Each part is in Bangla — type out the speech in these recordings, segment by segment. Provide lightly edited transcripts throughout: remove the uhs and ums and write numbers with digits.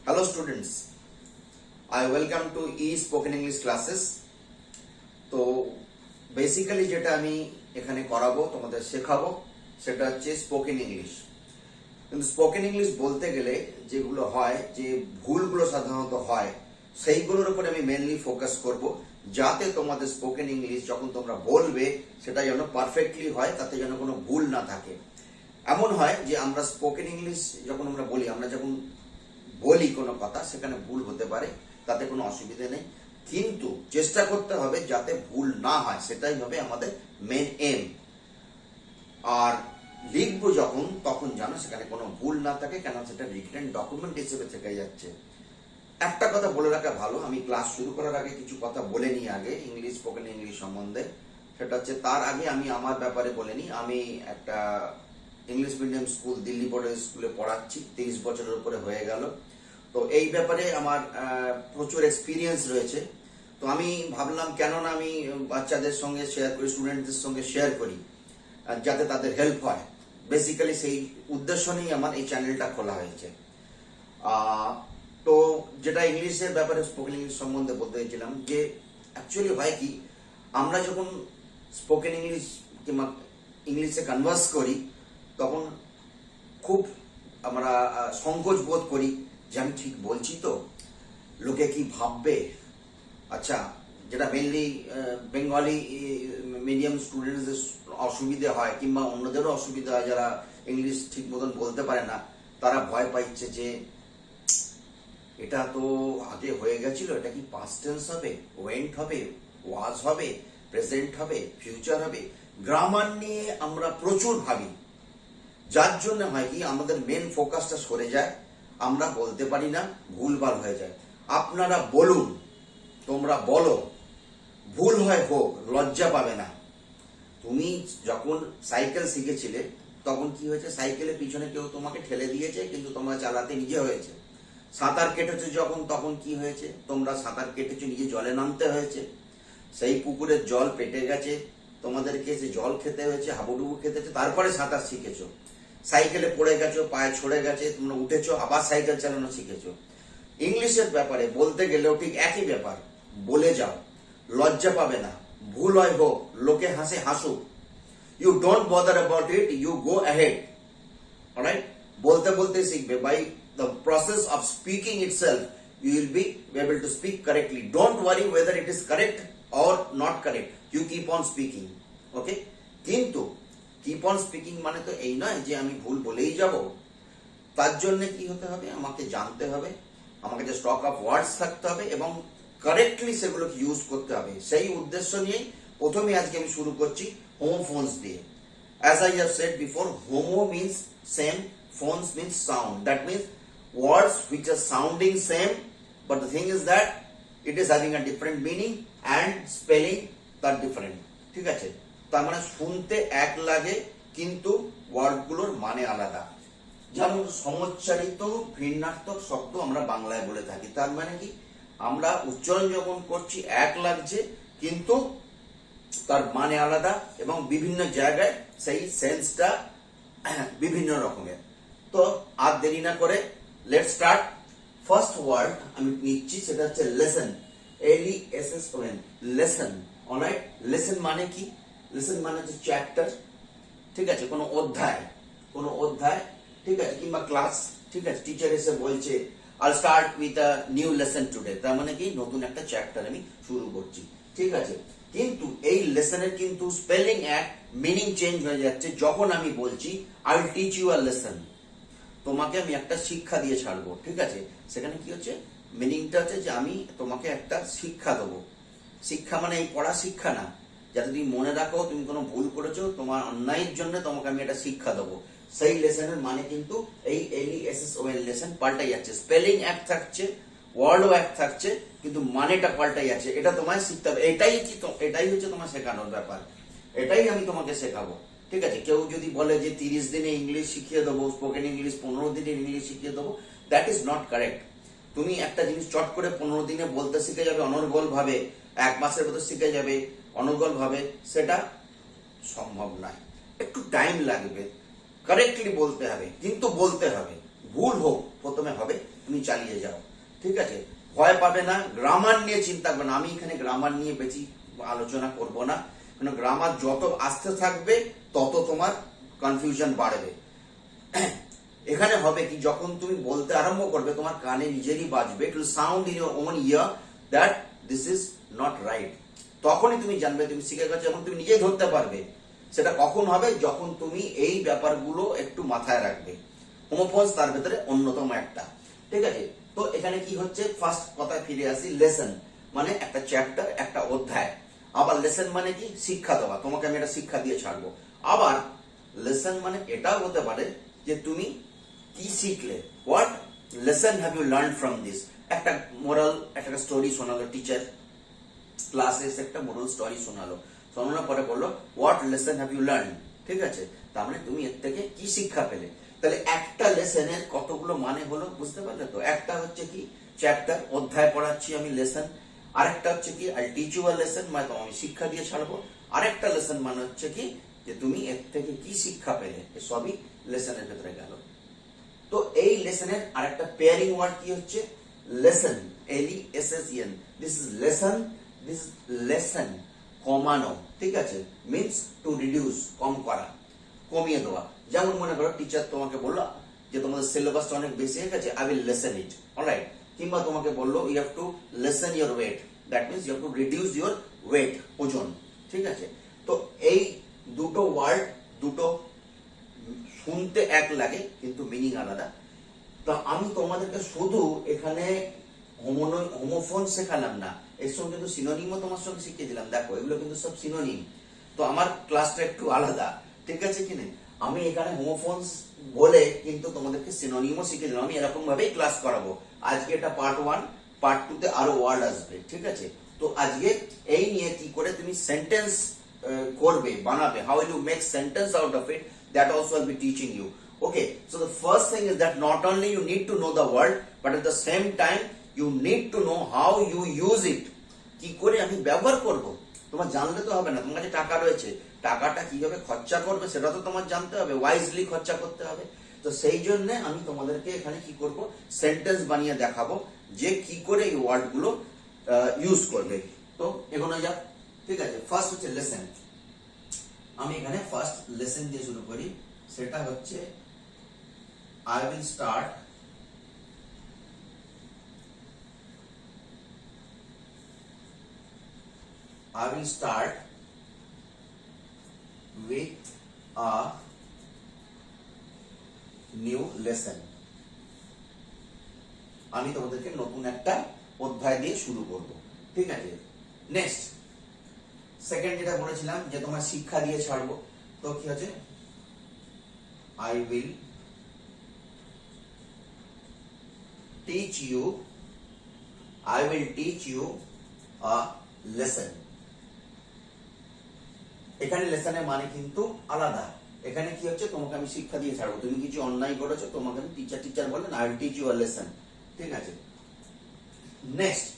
Hello students, I welcome to e-spoken English classes. তো বেসিক্যালি যেটা আমি এখানে করাবো তোমাদের শেখাবো সেটা হচ্ছে স্পোকেন ইংলিশ। কিন্তু স্পোকেন ইংলিশ বলতে গেলে যেগুলো হয়, যে ভুলগুলো সাধারণত হয়, সেইগুলোর উপরে আমি মেনলি ফোকাস করব, যাতে তোমাদের স্পোকেন ইংলিশ যখন তোমরা বলবে সেটা যেন পারফেক্টলি হয়, তাতে যেন কোনো ভুল না থাকে। এমন হয় যে আমরা স্পোকেন ইংলিশ যখন আমরা বলি কোনো কথা, সেখানে ভুল হতে পারে, তাতে কোনো অসুবিধা নেই, কিন্তু চেষ্টা করতে হবে যাতে ভুল না হয়, সেটাই হবে আমাদের মেন এম। আর লিখবো যখন, তখন যেন সেখানে কোনো ভুল না থাকে, কেন সেটা রিটেন ডকুমেন্ট হিসেবে থেকে যাচ্ছে। একটা কথা বলে রাখা ভালো, আমি ক্লাস শুরু করার আগে কিছু কথা বলে নিই আগে ইংলিশ, স্পোকেন ইংলিশ সম্বন্ধে। সেটা হচ্ছে, তার আগে আমি আমার ব্যাপারে বলে নিই। আমি একটা ইংলিশ মিডিয়াম স্কুল, দিল্লি বোর্ডের স্কুলে পড়াচ্ছি, 30 বছরের উপরে হয়ে গেল। তো এই ব্যাপারে আমার প্রচুর এক্সপিরিয়েন্স রয়েছে। তো আমি ভাবলাম কেন না আমি বাচ্চাদের সঙ্গে শেয়ার করি, স্টুডেন্টদের সঙ্গে শেয়ার করি, যাতে তাদের হেল্প হয়। বেসিক্যালি সেই উদ্দেশ্য নিয়েই আমার এই চ্যানেলটা খোলা হয়েছে। তো যেটা ইংলিশের ব্যাপারে, স্পোকেন ইংলিশ সম্বন্ধে বলতে চাইছিলাম, যে অ্যাকচুয়ালি হয় কি, আমরা যখন স্পোকেন ইংলিশ কিংবা ইংলিশে কনভার্স করি, তখন খুব আমরা সংকোচ বোধ করি যে আমি ঠিক বলছি তো, লোকে কি ভাববে। আচ্ছা, যেটা মেনলি বেঙ্গলি মিডিয়াম স্টুডেন্টসদের অসুবিধে হয়, কিংবা অন্যদেরও অসুবিধা হয় যারা ইংলিশ ঠিক মতন বলতে পারে না, তারা ভয় পাইছে যে এটা তো আগে হয়ে গেছিল, এটা কি পাস্ট টেন্স হবে, ওয়েন্ট হবে, ওয়াজ হবে, প্রেজেন্ট হবে, ফিউচার হবে। গ্রামার নিয়ে আমরা প্রচুর ভাবি, যার জন্য হয় কি আমাদের মেন ফোকাসটা সরে যায়, আমরা বলতে পারি না, ভুলভাল হয়ে যায়। আপনারা বলুন, তোমরা বলো, ভুল হয় হোক, লজ্জা পাবে না। তুমি যখন সাইকেল শিখেছিলে, তখন কি হয়েছে, সাইকেলের পিছনে কেউ তোমাকে ঠেলে দিয়েছে, কিন্তু তোমার চালাতে নিজে হয়েছে। সাঁতার কেটেছো যখন, তখন কি হয়েছে, তোমরা সাঁতার কেটেছো, নিজে জলে নামতে হয়েছে। সেই পুকুরের জল পেটে গেছে, তোমাদেরকে সে জল খেতে হয়েছে, হাবুডুবু খেতে হয়েছে, তারপরে সাঁতার শিখেছো। সাইকেলে পড়ে গেছো, পায়ে ছড়ে গেছে, তোমরা উঠেছো, আবার সাইকেল চালানো শিখেছো। ইংলিশের ব্যাপারে বলতে গেলেও ঠিক একই ব্যাপার। বলে যাও, লজ্জা পাবে না। ভুল হয় হোক, লোকে হাসে হাসুক, you don't bother about it, you go ahead. Alright, বলতে বলতে শিখবে। By the process of speaking itself, you will be able to speak correctly. Don't worry whether it is correct or not correct, you keep on speaking. Okay, কিন্তু keep on speaking মানে তো এই নয় যে আমি ভুল বলেই যাব। তার জন্য কি হতে হবে, আমাকে জানতে হবে, আমাকে যে স্টক অফ ওয়ার্ডস থাকতে হবে, এবং কারেক্টলি সেগুলোকে ইউজ করতে হবে। সেই উদ্দেশ্য নিয়েই প্রথমে আজকে আমি শুরু করছি হোমোফোনস দিয়ে। As I have said before, homo means same, phones means sound. That means words which are sounding same, but the thing is that it is having a different meaning and spelling that different. ঠিক আছে, তার মানে শুনতে এক লাগে, কিন্তু ওয়ার্ডগুলোর মানে আলাদা। যেমন সমচ্চারিত ভিন্নার্থক শব্দ আমরা বাংলায় বলে থাকি, তার মানে কি, আমরা উচ্চারণ যখন করছি এক লাগছে, কিন্তু তার মানে আলাদা, এবং বিভিন্ন জায়গায় সেই সেন্সটা বিভিন্ন রকমের। তো আর দেরি না করে লেটস স্টার্ট। ফার্স্ট ওয়ার্ড আমি নিচ্ছি, সেটা হচ্ছে lesson, LESSON, lesson. Alright, lesson মানে কি, লেসন মানে হচ্ছে চ্যাপ্টার। ঠিক আছে, কোনো অধ্যায়, ঠিক আছে, কিংবা ক্লাস। ঠিক আছে, টিচার এসে বলছে I start with a new lesson today, তার মানে কি নতুন একটা চ্যাপ্টার আমি শুরু করছি। ঠিক আছে, কিন্তু এই লেসনের কিন্তু স্পেলিং এক, মিনিং চেঞ্জ হয়ে যাচ্ছে যখন আমি বলছি I will teach you a lesson, তোমাকে আমি একটা শিক্ষা দিয়ে ছাড়বো। ঠিক আছে, সেখানে কি হচ্ছে, মিনিংটা হচ্ছে যে আমি তোমাকে একটা শিক্ষা দেবো। শিক্ষা মানে এই পড়া শিক্ষা না, যাতে তুমি মনে রাখো তুমি কোনো ভুল করেছো, তোমার অন্যায়ের জন্য তোমাকে আমি একটা শিক্ষা দেবো। সেই লেসনের মানে কিন্তু এই LESSON লেসন পাল্টাই যাচ্ছে। স্পেলিং এক থাকছে, ওয়ার্ডও এক থাকছে, কিন্তু মানেটা পাল্টাই যাচ্ছে। এটা তোমায় শিখতে হবে। এটাই হচ্ছে তোমার শেখানোর ব্যাপার, এটাই আমি তোমাকে শেখাবো। ঠিক আছে, কেউ যদি বলে যে 30 দিনে ইংলিশ শিখিয়ে দেবো, স্পোকেন ইংলিশ 15 দিনে ইংলিশ শিখিয়ে দেবো, দ্যাট ইজ নট কারেক্ট। তুমি একটা জিনিস চট করে 15 দিনে বলতে শিখে যাবে অনর্গল ভাবে, 1 মাসের মধ্যে শিখে যাবে অনর্গল ভাবে, সেটা সম্ভব নয়। একটু টাইম লাগবে, কারেক্টলি বলতে হবে, কিন্তু বলতে হবে। ভুল হোক প্রথমে হবে, তুমি চালিয়ে যাও, ঠিক আছে? ভয় পাবে না, গ্রামার নিয়ে চিন্তা করবে না। আমি এখানে গ্রামার নিয়ে বেশি আলোচনা করব না, কারণ গ্রামার যত আসতে থাকবে তত তোমার কনফিউশন বাড়বে। এখানে হবে কি, যখন তুমি বলতে আরম্ভ করবে তোমার কানে নিজেরই বাজবে, it will sound in your own year that this is not right. তখনই তুমি জানবে তুমি শিখে গেছো এবং তুমি নিজেই ধরতে পারবে। সেটা কখন হবে, যখন তুমি এই ব্যাপারগুলো একটু মাথায় রাখবে। হোমোফোনস তার ভেতরে অন্যতম একটা, ঠিক আছে? তো এখানে কি হচ্ছে, ফার্স্ট কথায় ফিরে আসি, লেসন মানে একটা চ্যাপ্টার, একটা অধ্যায়। আবার লেসন মানে কি, শিক্ষা দেওয়া, তোমাকে আমি একটা শিক্ষা দিয়ে ছাড়বো। আবার লেসন মানে এটাও হতে পারে যে তুমি কি শিখলে, what lesson have you learn from this. একটা মোরাল, একটা স্টোরি শোনালো টিচার, ক্লাসে এসে একটা মোরাল স্টোরি শোনালো, শোনানোর পরে বললো what lesson have you learn, ঠিক আছে? তার মানে তুমি এর থেকে কি শিক্ষা পেলে। তাহলে একটা লেসনের কতগুলো মানে হলো, বুঝতে পারলে তো? একটা হচ্ছে কি চ্যাপ্টার, অধ্যায় পড়াচ্ছি আমি, লেসন। আরেকটা হচ্ছে কি I teach you a lesson, মানে আমি শিক্ষা দিয়ে ছাড়বো। আরেকটা লেসন মানে হচ্ছে কি যে তুমি এর থেকে কি শিক্ষা পেলে, সবই লেসনের ভেতরে গেল। তো এই লেসনের আরেকটা পেয়ারিং ওয়ার্ড কি হচ্ছে, lesson, LESSEN। This is lesson, this is lesson, কমানো, ঠিক আছে? মিন্স টু রিডিউস, কম করা, কমিয়ে দেওয়া। যেমন মনে করো টিচার তোমাকে বললো যে তোমাদের সিলেবাসটা অনেক বেশি হয়ে গেছে, I will lessen it, alright. কিংবা তোমাকে বললো you have to lessen your weight, that means you have to reduce your weight, ওজন, ঠিক আছে? তো এই দুটো ওয়ার্ড, দুটো শুনতে এক লাগে কিন্তু মিনিং আলাদা। তো আমি তোমাদেরকে শুধু এখানে হোমোফোন শেখালাম না, এর সঙ্গে কিন্তু সিনোনিমও তোমার সঙ্গে শিখিয়ে দিলাম। দেখো এগুলো কিন্তু সব সিনোনিম। তো আমার ক্লাসটা একটু আলাদা, ঠিক আছে কিনা? আমি এখানে হোমোফোনস বলে কিন্তু তোমাদেরকে সিনোনিমও শিখিয়ে দিলাম। আমি এরকম ভাবেই ক্লাস করাবো। আজকে এটা পার্ট 1, পার্ট 2 তে আরো ওয়ার্ড আসবে, ঠিক আছে? তো আজকে এই নিয়ে কি করে তুমি সেন্টেন্স করবে, বানাবে, how will you make sentence out of it, that also I'll be teaching you. Okay, so the first thing is that not only you need to know the word, but at the same time you need to know how you use it. কি করে আমি ব্যবহার করব, তোমার জানলে তো হবে না। তোমার কাছে টাকা রয়েছে, টাকাটা কিভাবে খরচা করবে সেটা তো তোমার জানতে হবে, ওয়াইজলি খরচা করতে হবে। তো সেই জন্য আমি তোমাদেরকে এখানে কি করব, সেন্টেন্স বানিয়ে দেখাবো যে কি করে এই ওয়ার্ডগুলো ইউজ করবে। তো এগোনো যাক, ঠিক আছে? ফার্স্ট হচ্ছে লেসন। আমি এখানে ফার্স্ট লেসন দিয়ে শুরু করি, সেটা হচ্ছে I will start with a new lesson. আমি তোমাদেরকে নতুন একটা অধ্যায় দিয়ে শুরু করব, ঠিক আছে? নেক্সট, সেকেন্ড যেটা বলেছিলাম যে তোমার শিক্ষা দিয়ে ছাড়বো, তো কি আছে, I will teach you a lesson. এখানে লেসনের মানে কিন্তু আলাদা। এখানে কি হচ্ছে, তোমাকে আমি শিক্ষা দিয়ে ছাড়বো, তুমি কিছু অন্যায় করেছো, তোমাকে আমি টিচার বলেন I will teach you a lesson, ঠিক আছে? Next,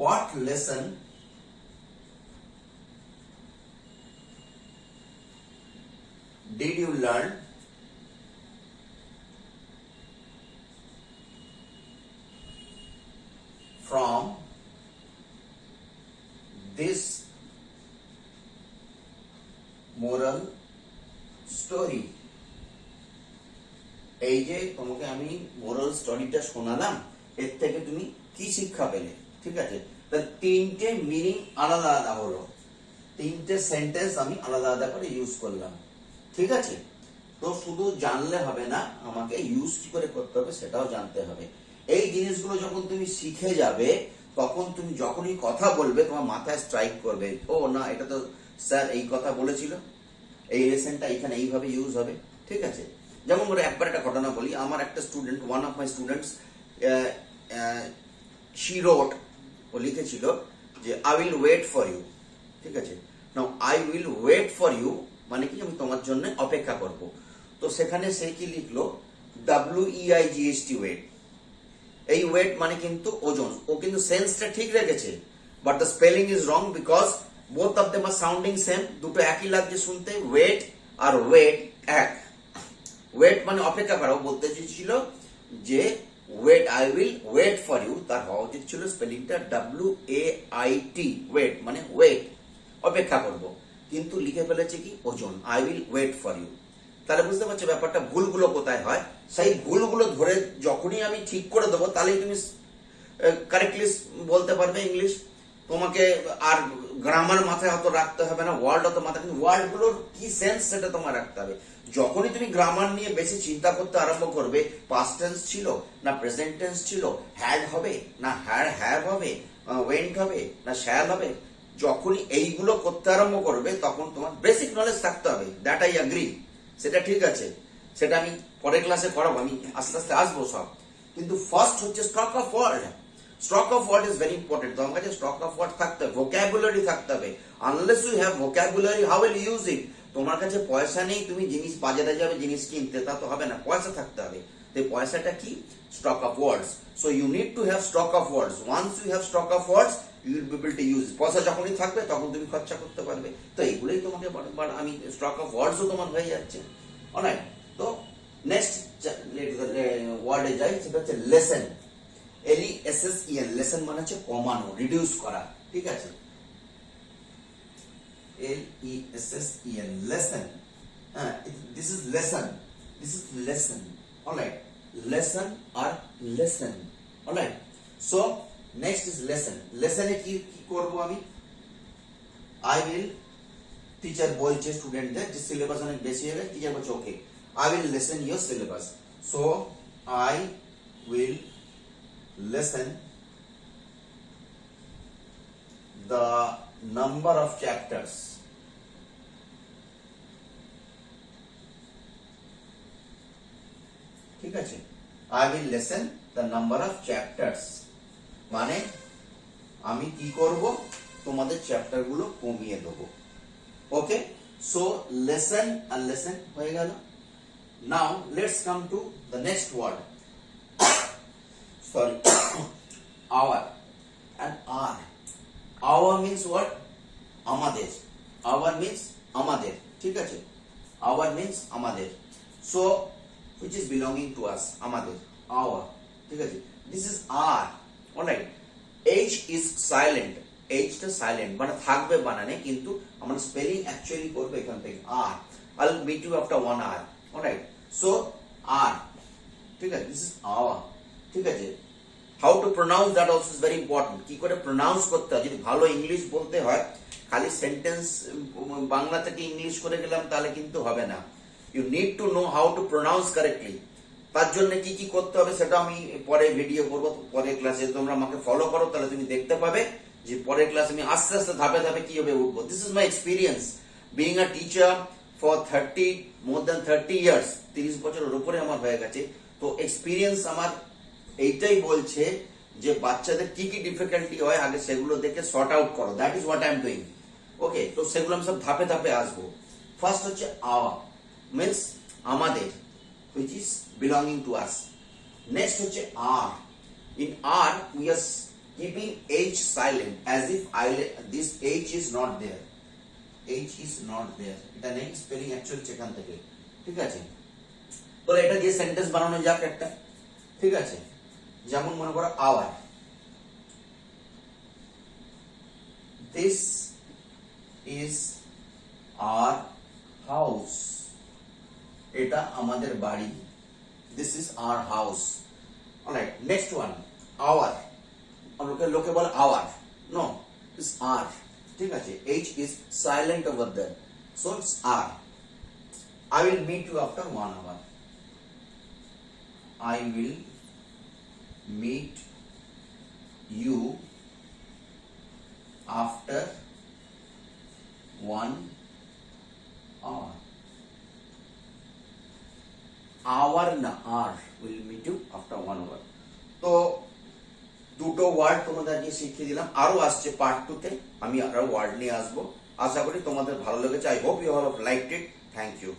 what lesson did you learn from this moral story? এই যে তোমাকে আমি মোরাল স্টোরিটা শোনালাম, এর থেকে তুমি কি শিক্ষা পেলে, ঠিক আছে? তাহলে তিনটে মিনিং আলাদা আলাদা হলো, তিনটে সেন্টেন্স আমি আলাদা আলাদা করে ইউজ করলাম, ঠিক আছে? তো শুধু জানলে হবে না, আমাকে ইউজ কি করে করতে হবে সেটাও জানতে হবে। এই জিনিসগুলো যখন তুমি শিখে যাবে, তখন তুমি যখনই কথা বলবে তোমার মাথায় স্ট্রাইক করবে, ও না এটা তো স্যার এই কথা বলেছিল, এই লেসনটা এখানে এইভাবে ইউজ হবে, ঠিক আছে? যেমন ধরো একবার একটা ঘটনা বলি, আমার একটা student, one of my students, she wrote, ও লিখেছিল যে I will wait for you, ঠিক আছে? Now I will wait for you মানে কি, আমি তোমার জন্য অপেক্ষা করব। তো সেখানে সে কি লিখলো, WEIGHT, ওয়েট। এই ওয়েট মানে কিন্তু ওজন। ও কিন্তু সেন্সটা ঠিক রেখেছে, but the spelling is wrong because both of them are sounding same. দুটো একই লাগছে শুনতে, ওয়েট আর ওয়েট এক, ওয়েট মানে অপেক্ষা করা, বলতে চেয়েছিল যে wait, I will wait for you, তার হওয়া উচিত ছিল স্পেলিংটা WAIT, ওয়েট মানে ওয়েট, অপেক্ষা করব, কিন্তু লিখে ফেলেছে কি ওজন, I will wait for you. তাহলে বুঝতে পারছো ব্যাপারটা, ভুলগুলো কোথায় হয়, সেই ভুলগুলো ধরে যখনই আমি ঠিক করে দেবো তাহলেই তুমি কারেক্টলি বলতে পারবে ইংলিশ। তোমাকে আর গ্রামার মাথায় অত রাখতে হবে না, ওয়ার্ড অত মাথায়, কিন্তু ওয়ার্ড গুলোর কি সেন্স সেটা তোমার রাখতে হবে। যখনই তুমি গ্রামার নিয়ে বেশি চিন্তা করতে আরম্ভ করবে, পাস্ট টেন্স ছিল না প্রেজেন্ট টেন্স ছিল, হ্যাড হবে না হ্যাভ হবে, ওয়েন্ট হবে না শ্যাল হবে, যখনই এইগুলো করতে আরম্ভ করবে তখন তোমার বেসিক নলেজ থাকতে হবে, দ্যাট আই অ্যাগ্রি, সেটা ঠিক আছে, সেটা আমি পরের ক্লাসে করাবো, আমি আস্তে আস্তে আসবো সব। কিন্তু ফার্স্ট হচ্ছে stock of word. Stock of word is very important, তোমার কাছে স্টক অফ ওয়ার্ড থাকতে হবে, ভোকাবুলারি থাকতে হবে। Unless you have vocabulary, how will use it? তোমার কাছে পয়সা নেই, তুমি জিনিস বাজারে যাবে জিনিস কিনতে, তা তো হবে না, পয়সা থাকতে হবে। তো পয়সাটা কি? Stock of words. So you need to have stock of words. Once you have stock of words, you will be able to use. পয়সা যখনই থাকবে তখন তুমি খরচা করতে পারবে। তো এইগুলোই তোমাকে আমি স্টক অফ ওয়ার্ডসও তোমার হয়ে যাচ্ছে। অলরাইট, তো নেক্সট ওয়ার্ডে যাই, সেটা হচ্ছে লেসন। LESSEN, লেসন মানে হচ্ছে কমানো, রিডিউস করা, ঠিক আছে? LESSEN, lesson. হ্যাঁ, this is lesson, this is lesson. Alright, lesson আর lesson. Alright, so next is lesson. লেসনে কি করব আমি? আই উইল, টিচার বলছে স্টুডেন্টদের যে সিলেবাস অনেক বেশি হয়ে গেছে, টিচার বলছে ওকে I will listen your syllabus. So I will listen the number of chapters. ঠিক আছে? I will listen the number of chapters. মানে আমি কি করব? তোমাদের চ্যাপ্টার গুলো কমিয়ে দেবো। ওকে, সো লেসন আর লেসন হয়ে গেল। Now let's come to the next word. Sorry. Our and our. Our means what? আমাদের। Our means আমাদের, ঠিক আছে? Our means আমাদের। So which is belonging to us? আমাদের, our, ঠিক আছে? This is our. Alright. H is silent. H টা silent, মানে থাকবে বানানে, কিন্তু আমরা স্পেলিং অ্যাকচুয়ালি করব এখান থেকে r. I'll meet you after 1 hour. Alright. So R, ঠিক আছে? This is our, ঠিক আছে? How to pronounce that also is very important. কি করে প্রনাউন্স করতে হয়, যদি ভালো ইংলিশ বলতে হয়, খালি সেন্টেন্স বাংলা থেকে ইংলিশ করে গেলাম তাহলে কিন্তু হবে না। You need to know how to pronounce correctly. তার জন্য কি কি করতে হবে সেটা আমি পরে ভিডিও করবো, পরের ক্লাসে তোমরা আমাকে ফলো করো, তাহলে তুমি দেখতে পাবে যে পরের ক্লাসে আমি আস্তে আস্তে ধাপে ধাপে কিভাবে উঠবো। This is my experience being a teacher for more than 30 years, 30 বছরের উপরে আমার হয়ে গেছে। তো এক্সপিরিয়েন্স আমার এইটাই বলছে যে বাচ্চাদের কি কি ডিফিকাল্টি হয় আগে সেগুলো দেখে সর্ট আউট করো। That is what I am doing. Okay, তো সেগুলো আমি সব ধাপে ধাপে আসবো। ফার্স্ট হচ্ছে আওয়ার, মিন্স আমাদের, which is belonging to us. Next হচ্ছে are. In are we are keeping H silent as if this H is not there. H is not there, এটা নেই, স্পেলিং অ্যাকচুয়ালি সেখান থেকে, ঠিক আছে? তো এটা দিয়ে সেন্টেন্স বানানো যাক একটা, ঠিক আছে? যেমন মনে করো our, this is our house, এটা আমাদের বাড়ি, this is our house. Alright, next one hour, লোকে বলে আওয়ার, নো, ইজ আর, ঠিক আছে? H is silent over there, so it's R. I will meet you after 1 hour. I will meet you after 1 hour. Hour na R, will meet you after 1 hour. তো দুটো ওয়ার্ড তোমাদেরকে শিখিয়ে দিলাম, আরো আসছে পার্ট 2 তে আমি আরো ওয়ার্ড নিয়ে আসবো। আশা করি তোমাদের ভালো লেগেছে। I hope you have liked it. Thank you.